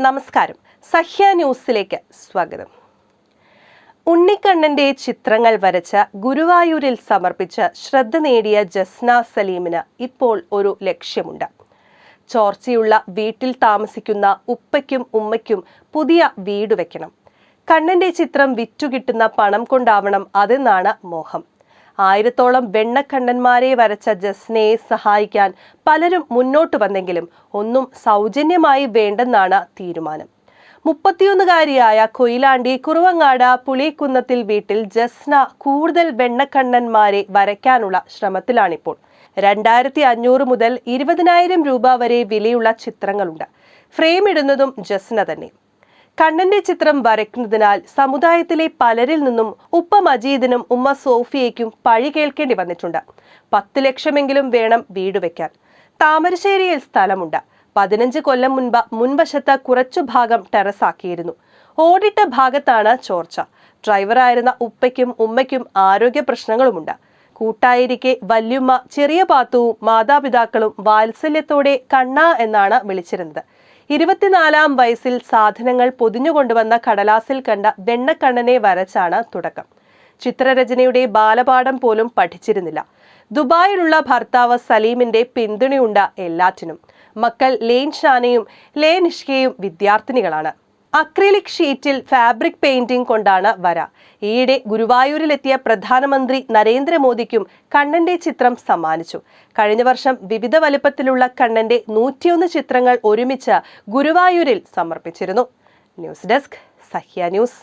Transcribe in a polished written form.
നമസ്കാരം. സഹ്യ ന്യൂസിലേക്ക് സ്വാഗതം. ഉണ്ണിക്കണ്ണന്റെ ചിത്രങ്ങൾ വരച്ച ഗുരുവായൂരിൽ സമർപ്പിച്ച് ശ്രദ്ധ നേടിയ ജസ്ന സലീമിന് ഇപ്പോൾ ഒരു ലക്ഷ്യമുണ്ട്. ചോർച്ചയുള്ള വീട്ടിൽ താമസിക്കുന്ന ഉപ്പയ്ക്കും ഉമ്മയ്ക്കും പുതിയ വീട് വെക്കണം. കണ്ണന്റെ ചിത്രം വിറ്റുകിട്ടുന്ന പണം കൊണ്ടാവണം അതെന്നാണ് മോഹം. 1000-ഓളം വെണ്ണക്കണ്ണന്മാരെ വരച്ച ജസ്നയെ സഹായിക്കാൻ പലരും മുന്നോട്ട് വന്നെങ്കിലും ഒന്നും സൗജന്യമായി വേണ്ടെന്നാണ് തീരുമാനം. 31-കാരിയായ കൊയിലാണ്ടി കുറുവങ്ങാട് പുളിക്കുന്നത്തിൽ വീട്ടിൽ ജസ്ന കൂടുതൽ വെണ്ണക്കണ്ണന്മാരെ വരയ്ക്കാനുള്ള ശ്രമത്തിലാണിപ്പോൾ. 2500 മുതൽ 20,000 രൂപ വരെ വിലയുള്ള ചിത്രങ്ങളുണ്ട്. ഫ്രെയിം ഇടുന്നതും ജസ്ന തന്നെ. കണ്ണന്റെ ചിത്രം വരയ്ക്കുന്നതിനാൽ സമുദായത്തിലെ പലരിൽ നിന്നും ഉപ്പ മജീദിനും ഉമ്മ സോഫിയയ്ക്കും പഴി കേൾക്കേണ്ടി വന്നിട്ടുണ്ട്. 10 ലക്ഷമെങ്കിലും വേണം വീട് വെക്കാൻ. താമരശ്ശേരിയിൽ സ്ഥലമുണ്ട്. 15 കൊല്ലം മുൻപ് മുൻവശത്ത് കുറച്ചു ഭാഗം ടെറസാക്കിയിരുന്നു. ഓടിട്ട ഭാഗത്താണ് ചോർച്ച. ഡ്രൈവറായിരുന്ന ഉപ്പയ്ക്കും ഉമ്മയ്ക്കും ആരോഗ്യ പ്രശ്നങ്ങളുമുണ്ട്. കൂട്ടായിരിക്കെ വല്യുമ്മ ചെറിയ പാത്തുവും മാതാപിതാക്കളും വാത്സല്യത്തോടെ കണ്ണ എന്നാണ് വിളിച്ചിരുന്നത്. 24-ാം വയസ്സിൽ സാധനങ്ങൾ പൊതിഞ്ഞുകൊണ്ടുവന്ന കടലാസിൽ കണ്ട വെണ്ണക്കണ്ണനെ വരച്ചാണ് തുടക്കം. ചിത്രരചനയുടെ ബാലപാഠം പോലും പഠിച്ചിരുന്നില്ല. ദുബായിലുള്ള ഭർത്താവ് സലീമിന്റെ പിന്തുണയുണ്ട് എല്ലാറ്റിനും. മക്കൾ ലേൻ ഷാനയും ലേൻ ഇഷ്കയും വിദ്യാർത്ഥിനികളാണ്. അക്രിലിക് ഷീറ്റിൽ ഫാബ്രിക് പെയിന്റിംഗ് കൊണ്ടാണ് വര. ഈയിടെ ഗുരുവായൂരിലെത്തിയ പ്രധാനമന്ത്രി നരേന്ദ്രമോദിക്കും കണ്ണന്റെ ചിത്രം സമ്മാനിച്ചു. കഴിഞ്ഞ വർഷം വിവിധ വലിപ്പത്തിലുള്ള കണ്ണന്റെ 101 ചിത്രങ്ങൾ ഒരുമിച്ച് ഗുരുവായൂരിൽ സമർപ്പിച്ചിരുന്നു. News desk, Sahya news.